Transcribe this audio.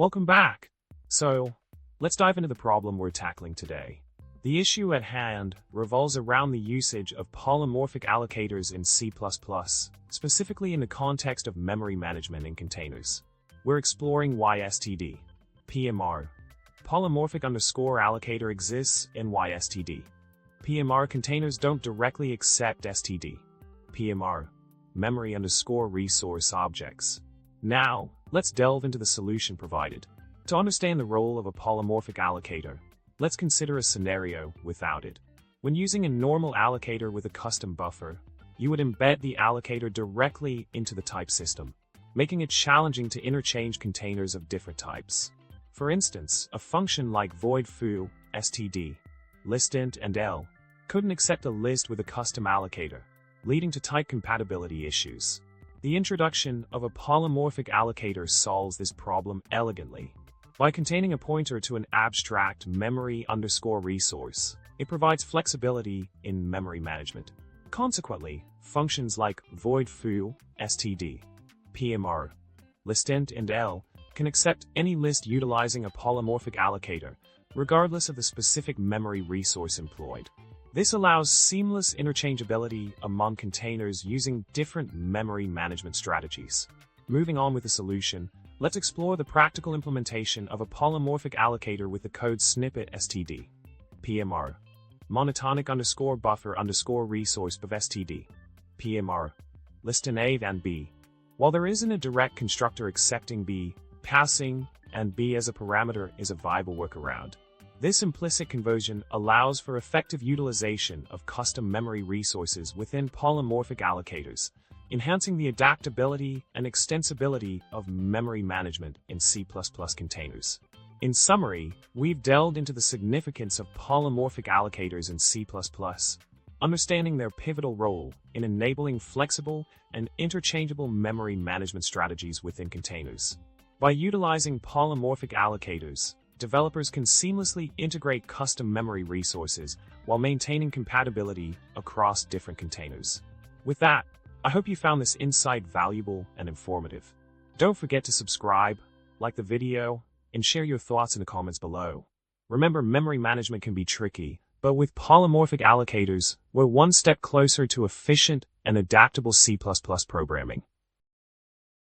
Welcome back. So, let's dive into the problem we're tackling today. The issue at hand revolves around the usage of polymorphic allocators in C++, specifically in the context of memory management in containers. We're exploring why std. PMR. Polymorphic allocator exists in std. PMR containers don't directly accept std. PMR. Memory resource objects. Now, let's delve into the solution provided. To understand the role of a polymorphic allocator, let's consider a scenario without it. When using a normal allocator with a custom buffer, you would embed the allocator directly into the type system, making it challenging to interchange containers of different types. For instance, a function like void foo, std, listInt and L couldn't accept a list with a custom allocator, leading to type compatibility issues. The introduction of a polymorphic allocator solves this problem elegantly. By containing a pointer to an abstract memory resource, it provides flexibility in memory management. Consequently, functions like void foo, std, PMR, listInt and L can accept any list utilizing a polymorphic allocator, regardless of the specific memory resource employed. This allows seamless interchangeability among containers using different memory management strategies. Moving on with the solution, let's explore the practical implementation of a polymorphic allocator with the code snippet std. PMR. Monotonic buffer resource of std. PMR. Listin A and B. While there isn't a direct constructor accepting B, passing and B as a parameter is a viable workaround. This implicit conversion allows for effective utilization of custom memory resources within polymorphic allocators, enhancing the adaptability and extensibility of memory management in C++ containers. In summary, we've delved into the significance of polymorphic allocators in C++, understanding their pivotal role in enabling flexible and interchangeable memory management strategies within containers. By utilizing polymorphic allocators, developers can seamlessly integrate custom memory resources while maintaining compatibility across different containers. With that, I hope you found this insight valuable and informative. Don't forget to subscribe, like the video, and share your thoughts in the comments below. Remember, memory management can be tricky, but with polymorphic allocators, we're one step closer to efficient and adaptable C++ programming.